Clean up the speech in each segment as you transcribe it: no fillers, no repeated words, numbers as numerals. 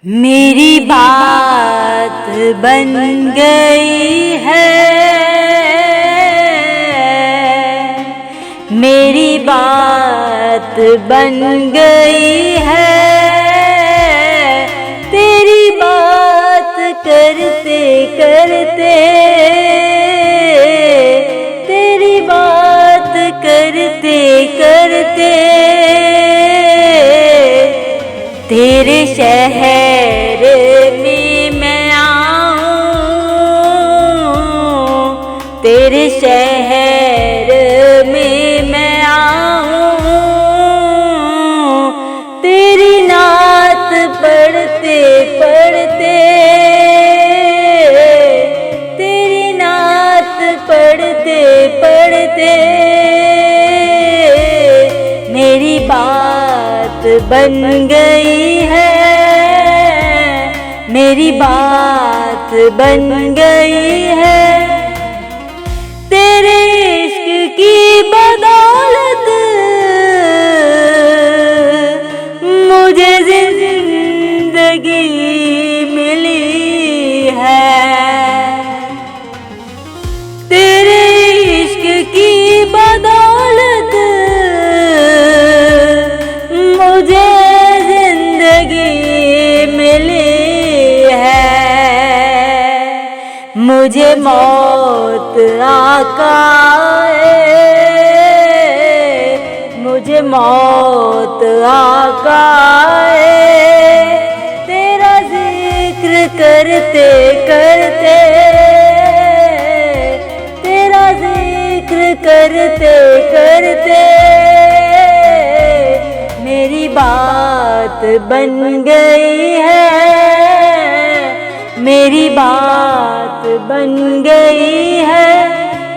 मेरी बात बन गई है, मेरी बात बन गई है। तेरी बात करते करते, तेरी बात करते करते, तेरे शहर में मैं आऊं, तेरे शहर में मैं आऊं। तेरी नात पढ़ते पढ़ते, तेरी नात पढ़ते पढ़ते, मेरी बात बन गई है, मेरी बात बन गई है। तेरे इश्क की बदौलत मुझे जिंदगी मिली है, तेरे इश्क की बदौलत मुझे जिंदगी मिली है। मुझे मौत आकाए, मुझे मौत आकाए। तेरा जिक्र करते करते, तेरा जिक्र करते करते, मेरी बात बन गई है, मेरी बात बन गई है।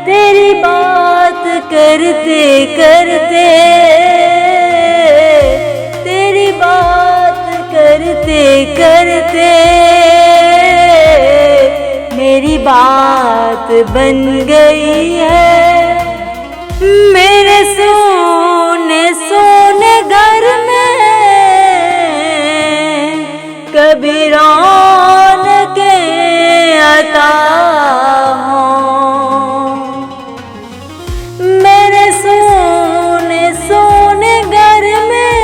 तेरी बात करते करते, तेरी बात करते करते, मेरी बात बन गई है। मेरे सोने सोने घर में कभी रौनकें अता हों, मेरे सोने सोने घर में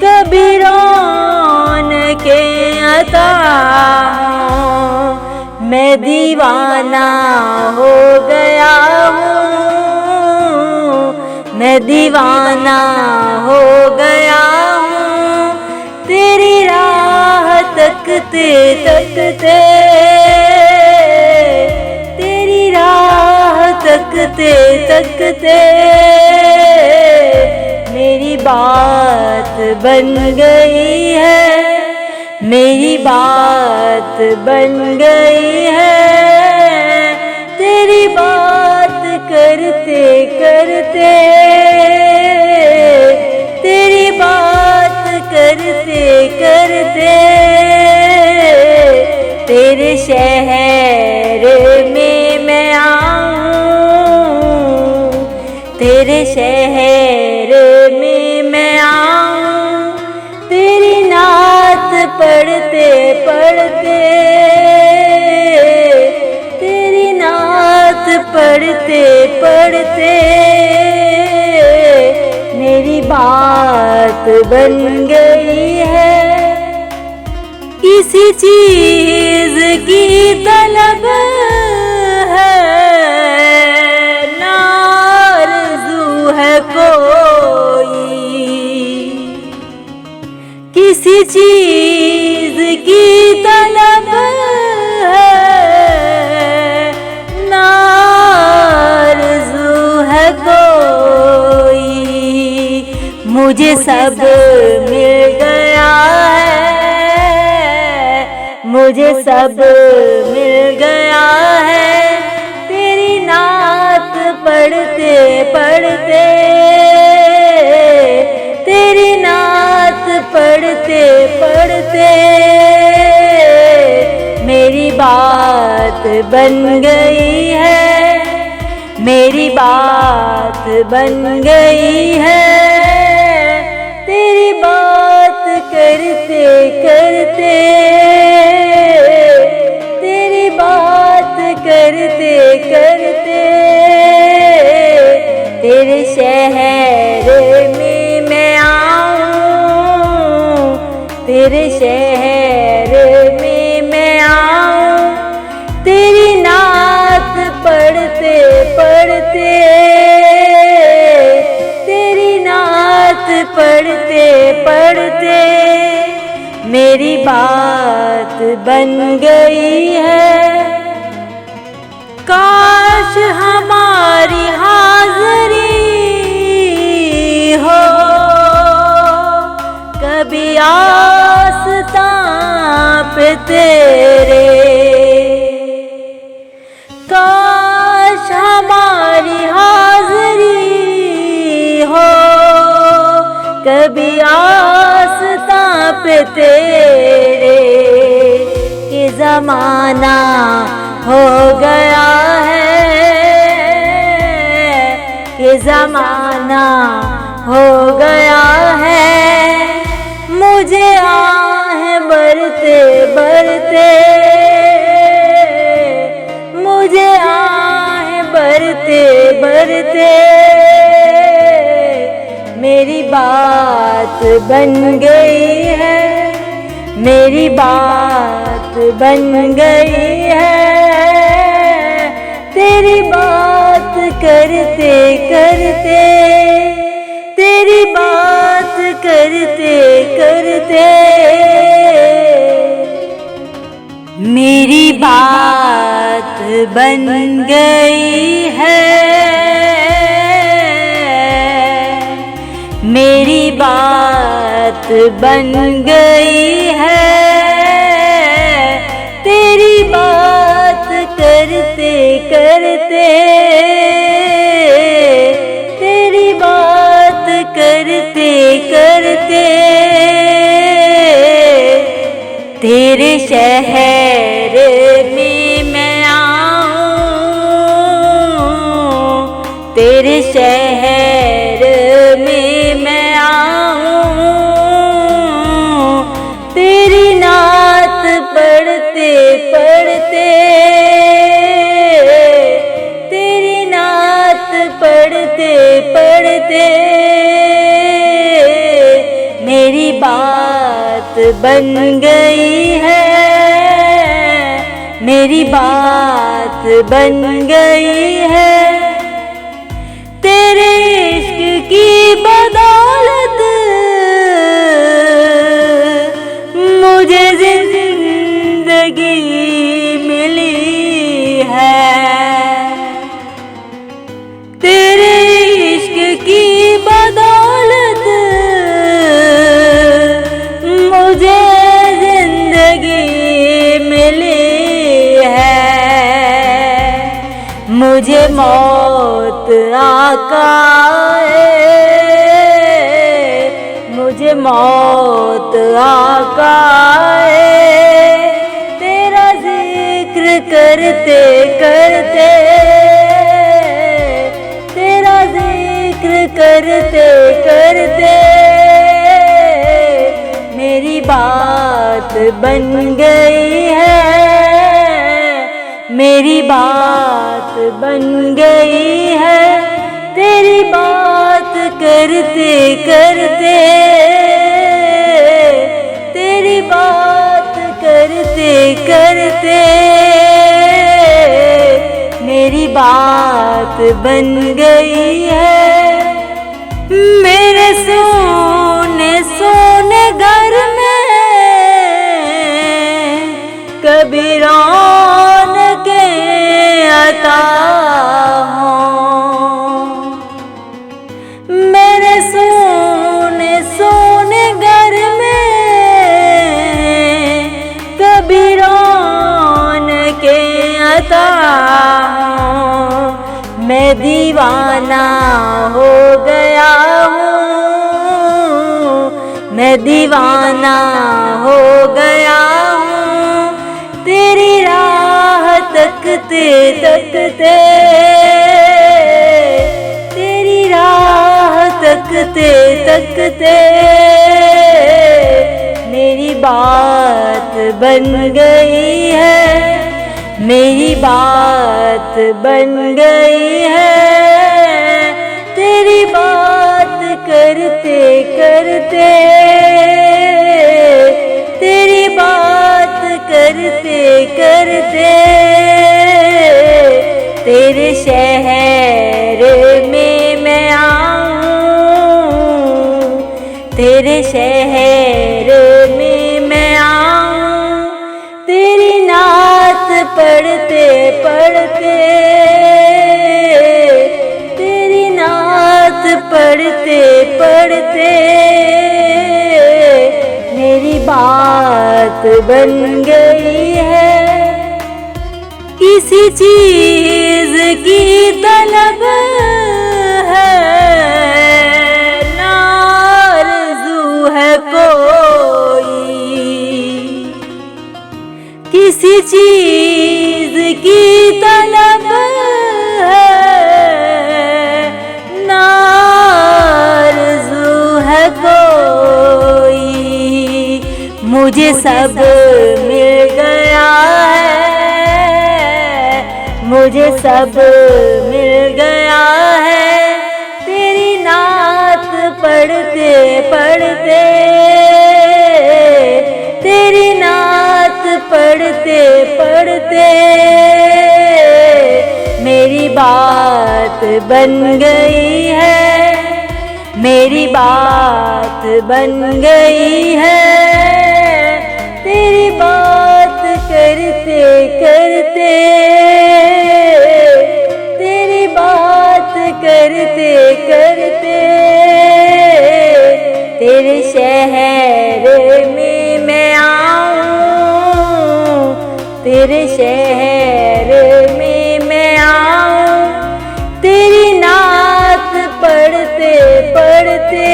कभी रौनकें अता हों। मैं दीवाना हो गया हूँ, मैं दीवाना हो गया हूँ। तेरी राह तकते तकते, तेरी राह तकते तकते, मेरी बात बन गई है, मेरी बात बन गई है। तेरी बात करते करते, तेरी बात करते करते, तेरे शहर में मैं आऊं, तेरे शहर में मैं आऊं। तेरी नात पढ़ते पढ़ते, तेरी नात पढ़ते पढ़ते, मेरी बात बन गई है। किसी चीज की तलब है ना आरज़ू है कोई, किसी चीज की तलब है ना आरज़ू है कोई। मुझे सब मिल गया है, मुझे सब मिल गया है। तेरी नात पढ़ते पढ़ते, तेरी नात पढ़ते पढ़ते, मेरी बात बन गई है, मेरी बात बन गई है। तेरी बात कर तेरे शहर में मैं आऊं, तेरी नात पढ़ते पढ़ते, तेरी नात पढ़ते पढ़ते मेरी बात बन गई है। काश हमारी हाज़री हो कभी आस्तां पे तेरे, काश हमारी हाज़री हो कभी आस्तां पे तेरे, कि ज़माना हो गया है, कि ज़माना हो गया है, मुझे आहें भरते भरते, मुझे आहें भरते भरते मेरी बात बन गई है, मेरी बात बन गई है। तेरी बात करते करते, तेरी बात करते करते मेरी बात बन गई है, मेरी बात बन गई है। तेरी बात करते करते, तेरी बात करते करते तेरे शहर में मैं आऊं, तेरे शहर में मैं आऊं, तेरी नात पढ़ते पढ़ते, तेरी नात पढ़ते पढ़ते मेरी बात बन गई है, मेरी बात बन गई है। तेरे इश्क की बदौलत मुझे जिंदगी मिली है, तेरे इश्क की बदौलत मुझे जिंदगी मिली है। मुझे मौत आका है, मुझे मौत आका है, तेरा जिक्र करते करते, तेरा जिक्र करते करते मेरी बात बन गई है, मेरी बात बन गई है। तेरी बात करते करते, तेरी बात करते करते मेरी बात बन गई है। मेरे सोने सोने घर में कभी रौनकें अता हों, मेरे सोने सोने घर में कभी रौनकें अता हों। मैं दीवाना हो गया हूँ, मैं दीवाना हो गया हूँ, तेरी राह तकते तकते, तेरी राह तकते तकते मेरी बात बन गई है, मेरी बात बन गई है। तेरी बात करते करते पढ़ते तेरे शहर में मैं आऊं, तेरे शहर में मैं आऊं, तेरी नात पढ़ते पढ़ते, तेरी नात पढ़ते पढ़ते मेरी बात बन गई है। किसी चीज की तलब है ना आरज़ू है कोई, किसी चीज की तलब है ना आरज़ू है कोई। मुझे सब मिल गया है, मुझे सब मिल गया है, तेरी नात पढ़ते पढ़ते, तेरी नात पढ़ते पढ़ते मेरी बात बन गई है, मेरी बात बन गई है। तेरी बात करते करते, तेरी बात करते करते तेरे शहर में मैं आऊं, तेरे शहर में मैं आऊं, तेरी नात पढ़ते पढ़ते,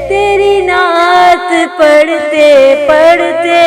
तेरी नात पढ़ते पढ़ते